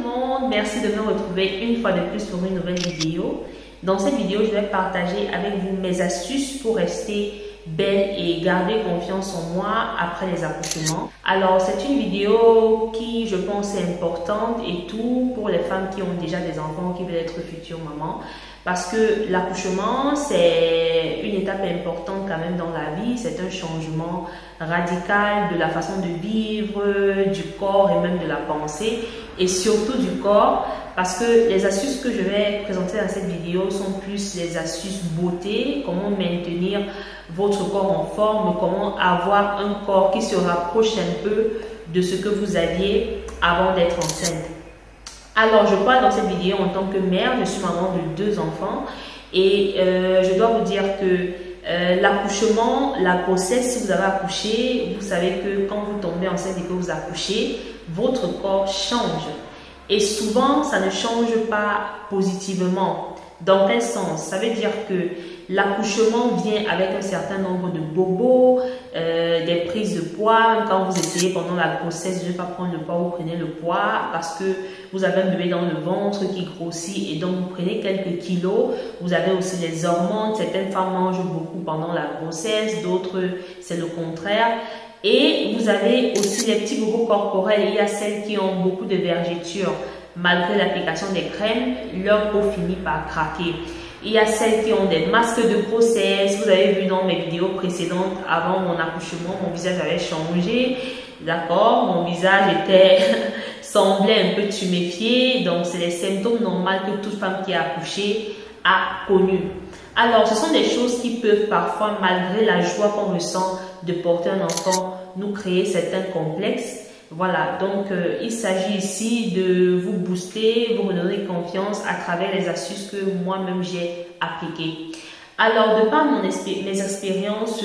le monde, merci de me retrouver une fois de plus pour une nouvelle vidéo. Dans cette vidéo, je vais partager avec vous mes astuces pour rester belle et garder confiance en moi après les accouchements. Alors, c'est une vidéo qui, je pense, est importante et tout pour les femmes qui ont déjà des enfants, qui veulent être futures mamans. Parce que l'accouchement, c'est une étape importante quand même dans la vie. C'est un changement radical de la façon de vivre, du corps et même de la pensée. Et surtout du corps, parce que les astuces que je vais présenter dans cette vidéo sont plus les astuces beauté, comment maintenir votre corps en forme, comment avoir un corps qui se rapproche un peu de ce que vous aviez avant d'être enceinte. Alors, je parle dans cette vidéo en tant que mère, je suis maman de 2 enfants et je dois vous dire que l'accouchement, la grossesse, si vous avez accouché, vous savez que quand vous tombez enceinte et que vous accouchez, votre corps change. Et souvent, ça ne change pas positivement. Dans quel sens? Ça veut dire que l'accouchement vient avec un certain nombre de bobos, des prises de poids. Quand vous essayez pendant la grossesse de ne pas prendre le poids, vous prenez le poids parce que vous avez un bébé dans le ventre qui grossit et donc vous prenez quelques kilos. Vous avez aussi les hormones. Certaines femmes mangent beaucoup pendant la grossesse, d'autres c'est le contraire. Et vous avez aussi les petits bobos corporels. Il y a celles qui ont beaucoup de vergetures. Malgré l'application des crèmes, leur peau finit par craquer. Il y a celles qui ont des masques de grossesse. Vous avez vu dans mes vidéos précédentes, avant mon accouchement, mon visage avait changé. D'accord, mon visage semblait un peu tuméfié. Donc, c'est les symptômes normaux que toute femme qui a accouché a connus. Alors, ce sont des choses qui peuvent parfois, malgré la joie qu'on ressent de porter un enfant, nous créer certains complexes. Voilà, donc il s'agit ici de vous booster, vous redonner confiance à travers les astuces que moi-même j'ai appliquées. Alors, de par mes expériences,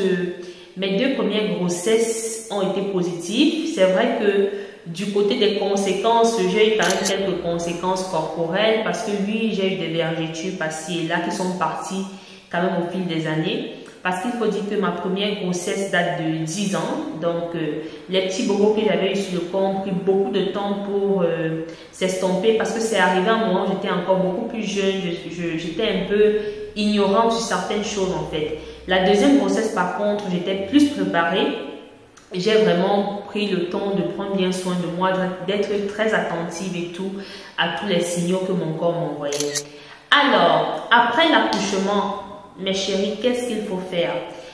mes 2 premières grossesses ont été positives. C'est vrai que du côté des conséquences, j'ai eu quand même quelques conséquences corporelles parce que oui, j'ai eu des vergetures par-ci et là qui sont parties quand même au fil des années. Parce qu'il faut dire que ma première grossesse date de 10 ans. Donc, les petits bobos que j'avais eu sur le corps ont pris beaucoup de temps pour s'estomper. Parce que c'est arrivé à un moment où j'étais encore beaucoup plus jeune. J'étais un peu ignorante sur certaines choses en fait. La deuxième grossesse par contre, j'étais plus préparée. J'ai vraiment pris le temps de prendre bien soin de moi, d'être très attentive et tout à tous les signaux que mon corps m'envoyait. Alors, après l'accouchement, mes chéris, qu'est-ce qu'il faut faire?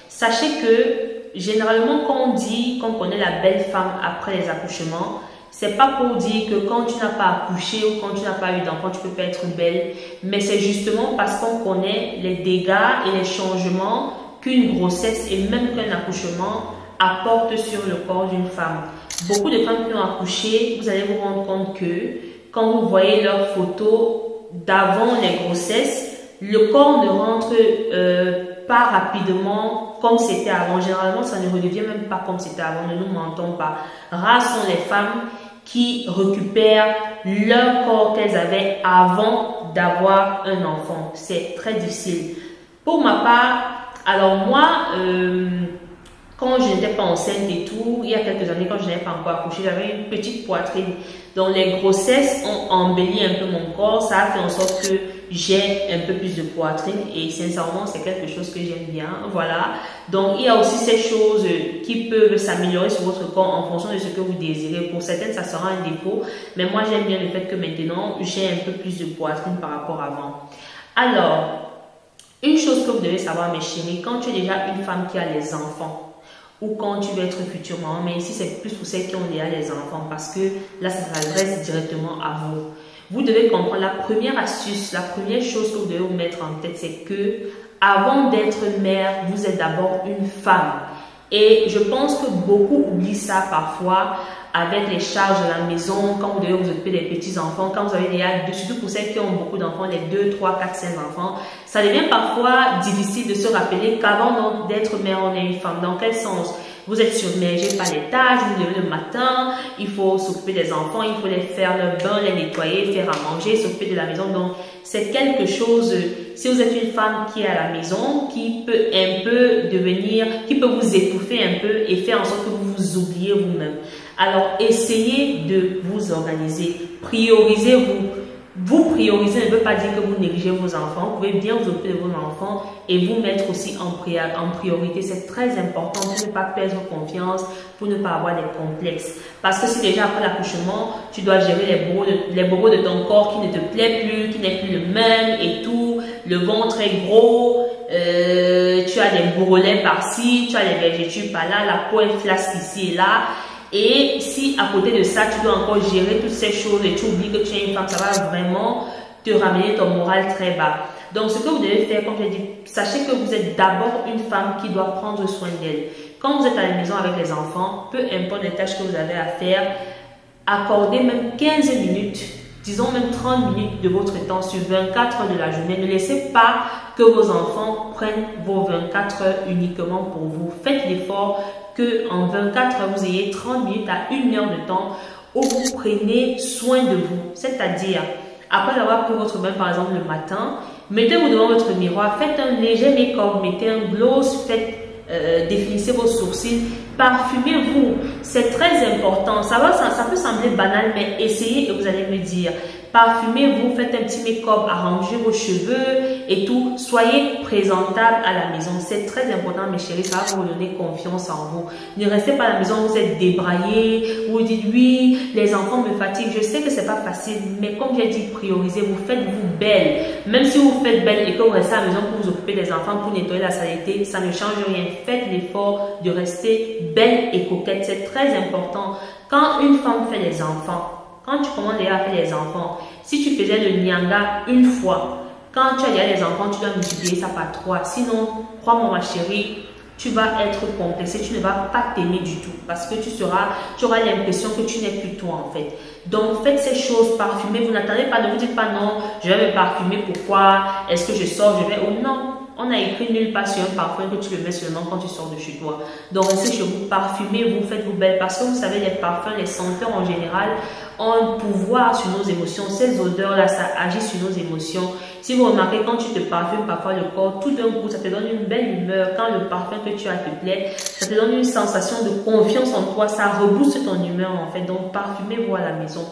Sachez que généralement quand on dit qu'on connaît la belle femme après les accouchements, c'est pas pour dire que quand tu n'as pas accouché ou quand tu n'as pas eu d'enfant, tu peux pas être belle, mais c'est justement parce qu'on connaît les dégâts et les changements qu'une grossesse et même qu'un accouchement apporte sur le corps d'une femme. Beaucoup de femmes qui ont accouché, vous allez vous rendre compte que quand vous voyez leurs photos d'avant les grossesses, le corps ne rentre pas rapidement comme c'était avant. Généralement, ça ne redevient même pas comme c'était avant. Ne nous mentons pas. Rares sont les femmes qui récupèrent leur corps qu'elles avaient avant d'avoir un enfant. C'est très difficile. Pour ma part, alors moi, quand je n'étais pas enceinte et tout, il y a quelques années, quand je n'avais pas encore accouché, j'avais une petite poitrine. Donc les grossesses ont embelli un peu mon corps. Ça a fait en sorte que j'ai un peu plus de poitrine et sincèrement, c'est quelque chose que j'aime bien. Voilà. Donc il y a aussi ces choses qui peuvent s'améliorer sur votre corps en fonction de ce que vous désirez. Pour certaines, ça sera un défaut. Mais moi, j'aime bien le fait que maintenant, j'ai un peu plus de poitrine par rapport à avant. Alors, une chose que vous devez savoir, mes chéris, quand tu es déjà une femme qui a les enfants, ou quand tu veux être future maman, mais ici c'est plus pour celles qui ont déjà les enfants parce que là ça s'adresse directement à vous. Vous devez comprendre la première astuce, la première chose que vous devez vous mettre en tête, c'est que avant d'être mère, vous êtes d'abord une femme. Et je pense que beaucoup oublient ça parfois avec les charges de la maison, quand vous devez vous occuper des petits-enfants, quand vous avez déjà, surtout pour celles qui ont beaucoup d'enfants, les 2, 3, 4, 5 enfants, ça devient parfois difficile de se rappeler qu'avant d'être mère, on est une femme. Dans quel sens? Vous êtes submergé par les tâches, vous levez le matin, il faut s'occuper des enfants, il faut les faire le bain, les nettoyer, faire à manger, s'occuper de la maison. Donc, c'est quelque chose, si vous êtes une femme qui est à la maison, qui peut un peu devenir, qui peut vous étouffer un peu et faire en sorte que vous vous oubliez vous-même. Alors, essayez de vous organiser. Priorisez-vous. Vous prioriser ne veut pas dire que vous négligez vos enfants. Vous pouvez bien vous occuper de vos enfants et vous mettre aussi en priorité. C'est très important pour ne pas perdre confiance, pour ne pas avoir des complexes. Parce que si déjà après l'accouchement, tu dois gérer les bobos de ton corps qui ne te plaît plus, qui n'est plus le même et tout, le ventre est gros, tu as des bourrelets par-ci, tu as les vergetures par-là, la peau est flasque ici et là. Et si à côté de ça, tu dois encore gérer toutes ces choses et tu oublies que tu es une femme, ça va vraiment te ramener ton moral très bas. Donc, ce que vous devez faire, comme je l'ai dit, sachez que vous êtes d'abord une femme qui doit prendre soin d'elle. Quand vous êtes à la maison avec les enfants, peu importe les tâches que vous avez à faire, accordez même 15 minutes, disons même 30 minutes de votre temps sur 24 heures de la journée. Ne laissez pas que vos enfants prennent vos 24 heures uniquement pour vous. Faites l'effort que en 24 heures, vous ayez 30 minutes à 1 heure de temps où vous prenez soin de vous. C'est-à-dire, après avoir pris votre bain, par exemple, le matin, mettez-vous devant votre miroir, faites un léger make-up, mettez un gloss, définissez vos sourcils, parfumez-vous. C'est très important. Ça peut sembler banal, mais essayez et vous allez me dire. Parfumez-vous, faites un petit make-up, arrangez vos cheveux et tout. Soyez présentable à la maison. C'est très important, mes chéris. Ça va vous donner confiance en vous. Ne restez pas à la maison, vous êtes débraillés. Vous dites oui, les enfants me fatiguent. Je sais que c'est pas facile, mais comme j'ai dit, priorisez-vous. Faites-vous belle. Même si vous faites belle et que vous restez à la maison pour vous occuper des enfants, pour nettoyer la saleté, ça ne change rien. Faites l'effort de rester belle et coquette. C'est très important. Quand une femme fait les enfants, quand tu commences déjà à faire les enfants, si tu faisais le nyanga une fois, quand tu as déjà les enfants, tu dois multiplier ça par 3. Sinon, crois-moi ma chérie, tu vas être complexée, tu ne vas pas t'aimer du tout parce que tu auras l'impression que tu n'es plus toi en fait. Donc faites ces choses, parfumez, vous n'attendez pas, ne vous dites pas non, je vais me parfumer, pourquoi, est-ce que je sors, je vais, oh non. On a écrit nulle part sur un parfum que tu le mets seulement quand tu sors de chez toi. Donc, restez chez vous, parfumez-vous, faites-vous belle. Parce que vous savez, les parfums, les senteurs en général ont un pouvoir sur nos émotions. Ces odeurs-là, ça agit sur nos émotions. Si vous remarquez, quand tu te parfumes parfois le corps, tout d'un coup, ça te donne une belle humeur. Quand le parfum que tu as te plaît, ça te donne une sensation de confiance en toi. Ça rebooste ton humeur en fait. Donc, parfumez-vous à la maison.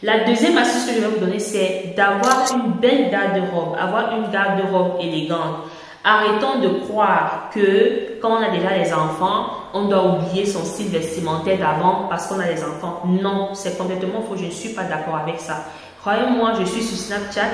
La deuxième astuce que je vais vous donner, c'est d'avoir une belle garde-robe, avoir une garde-robe élégante. Arrêtons de croire que quand on a déjà les enfants, on doit oublier son style vestimentaire d'avant parce qu'on a les enfants. Non, c'est complètement faux. Je ne suis pas d'accord avec ça. Croyez-moi, je suis sur Snapchat,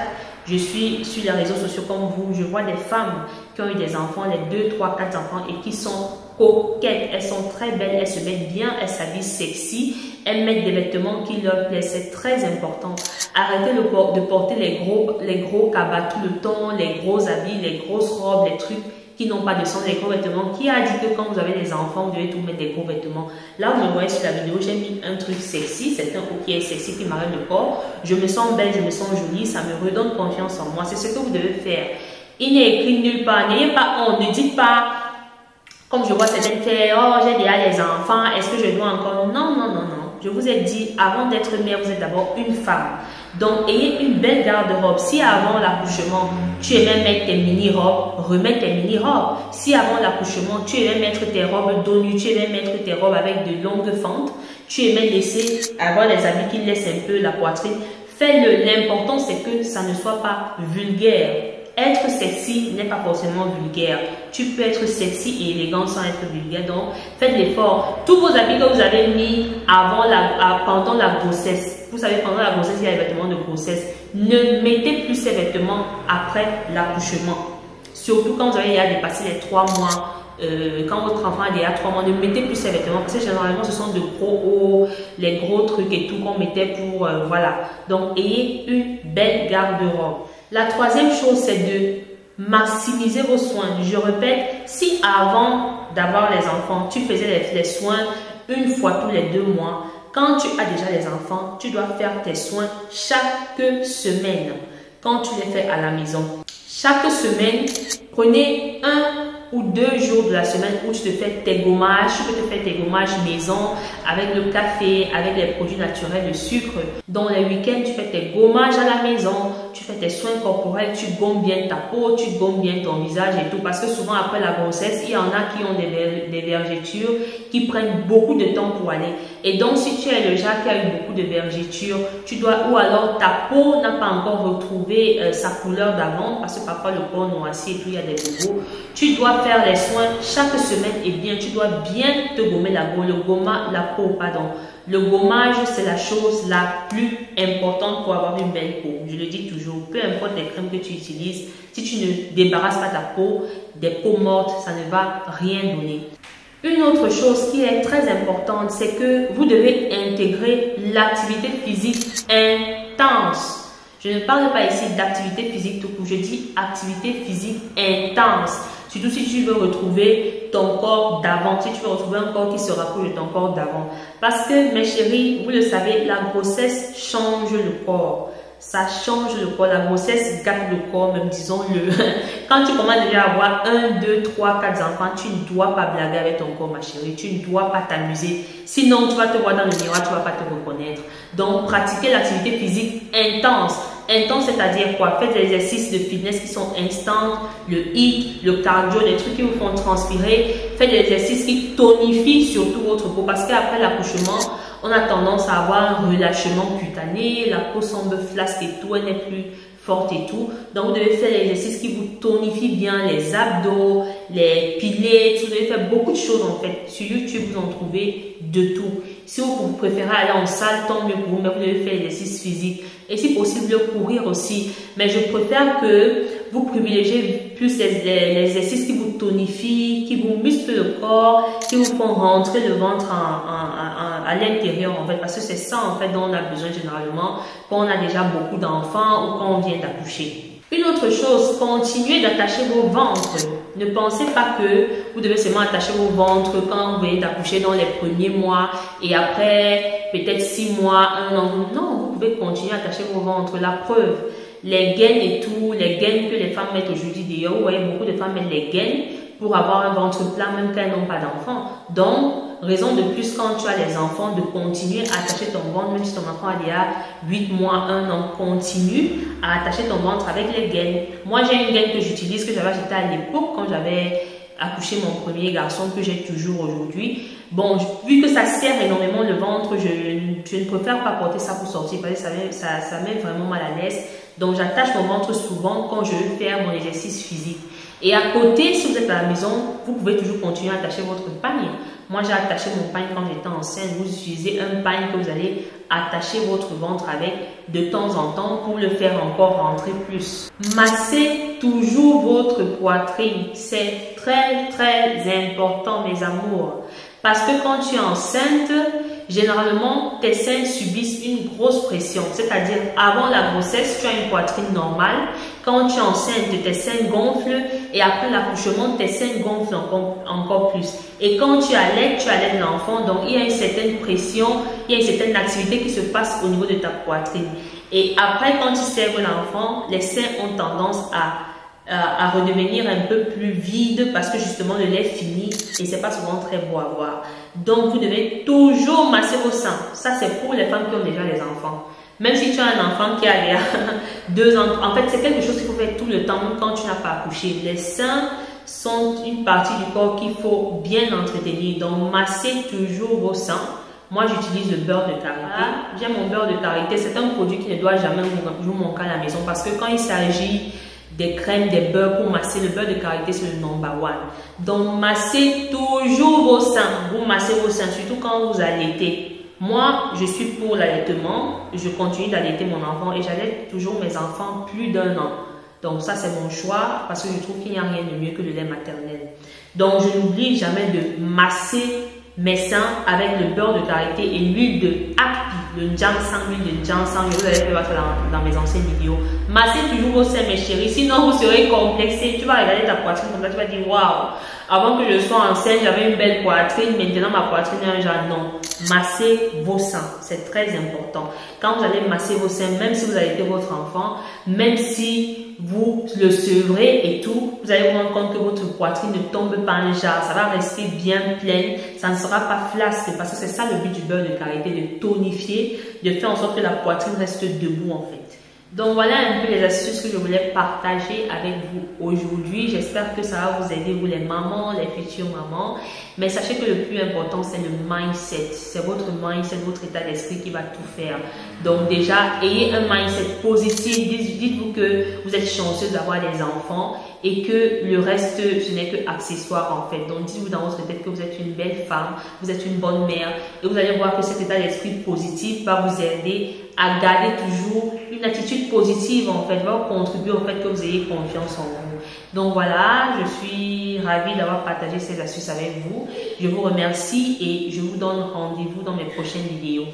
je suis sur les réseaux sociaux comme vous. Je vois des femmes qui ont eu des enfants, les 2, 3, 4 enfants et qui sont coquettes. Elles sont très belles, elles se mettent bien, elles s'habillent sexy. Elles mettent des vêtements qui leur plaisent, c'est très important. Arrêtez de porter les gros cabas tout le temps, les gros habits, les grosses robes, les trucs qui n'ont pas de sens, les gros vêtements. Qui a dit que quand vous avez des enfants, vous devez tout mettre des gros vêtements? Là, vous me voyez sur la vidéo, j'ai mis un truc sexy, c'est un haut qui est sexy qui m'arrête le corps. Je me sens belle, je me sens jolie, ça me redonne confiance en moi. C'est ce que vous devez faire. Il n'est écrit nulle part, n'ayez pas honte, ne dites pas, comme je vois certaines faire, oh j'ai déjà les enfants, est-ce que je dois encore? Non, non, non, non. Je vous ai dit, avant d'être mère, vous êtes d'abord une femme. Donc, ayez une belle garde-robe. Si avant l'accouchement, tu aimais mettre tes mini-robes, remets tes mini-robes. Si avant l'accouchement, tu aimais mettre tes robes dos nu, tu aimais mettre tes robes avec de longues fentes, tu aimais laisser avoir les habits qui laissent un peu la poitrine, fais-le. L'important, c'est que ça ne soit pas vulgaire. Être sexy n'est pas forcément vulgaire. Tu peux être sexy et élégant sans être vulgaire. Donc, faites l'effort. Tous vos habits que vous avez mis pendant la grossesse, vous savez, pendant la grossesse, il y a les vêtements de grossesse. Ne mettez plus ces vêtements après l'accouchement. Surtout quand vous avez déjà dépassé les 3 mois. Quand votre enfant a déjà 3 mois, ne mettez plus ces vêtements parce que généralement ce sont de gros hauts, les gros trucs et tout qu'on mettait pour voilà. Donc ayez une belle garde-robe. La troisième chose, c'est de maximiser vos soins. Je répète, si avant d'avoir les enfants, tu faisais les soins une fois tous les 2 mois, quand tu as déjà les enfants, tu dois faire tes soins chaque semaine. Quand tu les fais à la maison, chaque semaine, prenez 1 ou 2 jours de la semaine où tu te fais tes gommages. Tu peux te faire tes gommages maison avec le café, avec les produits naturels, le sucre. Dans les week-ends, tu fais tes gommages à la maison, tu fais tes soins corporels, tu gommes bien ta peau, tu gommes bien ton visage et tout. Parce que souvent après la grossesse, il y en a qui ont des vergetures qui prennent beaucoup de temps pour aller. Et donc si tu es le genre qui a eu beaucoup de vergetures, tu dois, ou alors ta peau n'a pas encore retrouvé sa couleur d'avant, parce que parfois le corps noircit et puis il y a des bobos, tu dois faire les soins chaque semaine et bien, tu dois bien te gommer la peau. Le gommage, c'est la chose la plus importante pour avoir une belle peau. Je le dis toujours, peu importe les crèmes que tu utilises, si tu ne débarrasses pas ta peau, des peaux mortes, ça ne va rien donner. Une autre chose qui est très importante, c'est que vous devez intégrer l'activité physique intense. Je ne parle pas ici d'activité physique tout court, je dis activité physique intense. Surtout si tu veux retrouver ton corps d'avant, si tu veux retrouver un corps qui se rapproche de ton corps d'avant. Parce que mes chéris, vous le savez, la grossesse change le corps. Ça change le corps, la grossesse gâte le corps, même disons-le. Quand tu commences déjà à avoir 1, 2, 3, 4 enfants, tu ne dois pas blaguer avec ton corps, ma chérie. Tu ne dois pas t'amuser. Sinon, tu vas te voir dans le miroir, tu ne vas pas te reconnaître. Donc, pratiquez l'activité physique intense. Intense, c'est-à-dire quoi? Faites des exercices de fitness qui sont instants, le HIIT, le cardio, des trucs qui vous font transpirer. Faites des exercices qui tonifient surtout votre peau parce qu'après l'accouchement, on a tendance à avoir un relâchement cutané, la peau semble flasque et tout, elle n'est plus forte et tout. Donc, vous devez faire des exercices qui vous tonifient bien les abdos, les piliers, vous devez faire beaucoup de choses en fait. Sur YouTube, vous en trouvez de tout. Si vous préférez aller en salle, tant mieux pour vous, mais vous devez faire des exercices physiques. Et si possible, courir aussi. Mais je préfère que vous privilégiez plus les exercices qui vous tonifient, qui vous musclent le corps, qui vous font rentrer le ventre à l'intérieur en fait. Parce que c'est ça en fait dont on a besoin généralement quand on a déjà beaucoup d'enfants ou quand on vient d'accoucher. Une autre chose, continuez d'attacher vos ventres. Ne pensez pas que vous devez seulement attacher vos ventres quand vous venez d'accoucher dans les premiers mois et après peut-être 6 mois, 1 an. Non, vous pouvez continuer à attacher vos ventres. La preuve, les gaines et tout, les gaines que les femmes mettent aujourd'hui d'ailleurs, vous voyez beaucoup de femmes mettent les gaines pour avoir un ventre plat même quand elles n'ont pas d'enfants. Donc, raison de plus quand tu as les enfants de continuer à attacher ton ventre, même si ton enfant a déjà 8 mois, 1 an, continue à attacher ton ventre avec les gaines. Moi, j'ai une gaine que j'utilise, que j'avais achetée à l'époque quand j'avais accouché mon premier garçon, que j'ai toujours aujourd'hui. Bon, vu que ça serre énormément le ventre, je ne préfère pas porter ça pour sortir parce que ça met vraiment mal à l'aise. Donc, j'attache mon ventre souvent quand je veux faire mon exercice physique. Et à côté, si vous êtes à la maison, vous pouvez toujours continuer à attacher votre pagne. Moi, j'ai attaché mon pagne quand j'étais enceinte. Vous utilisez un pagne que vous allez attacher votre ventre avec de temps en temps pour le faire encore rentrer plus. Massez toujours votre poitrine. C'est très, très important, mes amours. Parce que quand tu es enceinte, généralement, tes seins subissent une grosse pression. C'est-à-dire, avant la grossesse, tu as une poitrine normale. Quand tu es enceinte, tes seins gonflent. Et après l'accouchement, tes seins gonflent encore plus. Et quand tu allaites l'enfant. Donc, il y a une certaine pression, il y a une certaine activité qui se passe au niveau de ta poitrine. Et après, quand tu serves l'enfant, les seins ont tendance à redevenir un peu plus vide parce que justement le lait finit et c'est pas souvent très beau à voir. Donc vous devez toujours masser vos seins. Ça c'est pour les femmes qui ont déjà les enfants. Même si tu as un enfant qui a déjà 2 ans, en fait c'est quelque chose qu'il faut faire tout le temps même quand tu n'as pas accouché. Les seins sont une partie du corps qu'il faut bien entretenir. Donc massez toujours vos seins. Moi, j'utilise le beurre de karité. J'aime mon beurre de karité. C'est un produit qui ne doit jamais vous manquer à la maison parce que quand il s'agit des crèmes, des beurres pour masser, le beurre de karité, c'est le number 1. Donc, massez toujours vos seins. Vous massez vos seins, surtout quand vous allaitez. Moi, je suis pour l'allaitement. Je continue d'allaiter mon enfant et j'allaite toujours mes enfants plus d'1 an. Donc, ça, c'est mon choix parce que je trouve qu'il n'y a rien de mieux que le lait maternel. Donc, je n'oublie jamais de masser mes seins avec le beurre de karité et l'huile de akpi, le ginseng, l'huile de ginseng. Vous allez voir ça dans mes anciennes vidéos. Massez toujours vos seins, mes chéris, sinon vous serez complexés. Tu vas regarder ta poitrine comme ça, tu vas dire waouh, avant que je sois enceinte, j'avais une belle poitrine, maintenant ma poitrine est un genre. Non, massez vos seins, c'est très important. Quand vous allez masser vos seins, même si vous allaitez votre enfant, même si vous le sevrez et tout, vous allez vous rendre compte que votre poitrine ne tombe pas en jarre, ça va rester bien pleine, ça ne sera pas flasque parce que c'est ça le but du beurre de karité, de tonifier, de faire en sorte que la poitrine reste debout en fait. Donc voilà un peu les astuces que je voulais partager avec vous aujourd'hui. J'espère que ça va vous aider, vous les mamans, les futures mamans. Mais sachez que le plus important, c'est le mindset. C'est votre mindset, votre état d'esprit qui va tout faire. Donc déjà, ayez un mindset positif. Dites-vous que vous êtes chanceux d'avoir des enfants et que le reste, ce n'est que accessoire en fait. Donc dites-vous dans votre tête que vous êtes une belle femme, vous êtes une bonne mère et vous allez voir que cet état d'esprit positif va vous aider à garder toujours une attitude positive en fait, va contribuer au fait que vous ayez confiance en vous. Donc voilà, je suis ravie d'avoir partagé ces astuces avec vous. Je vous remercie et je vous donne rendez-vous dans mes prochaines vidéos.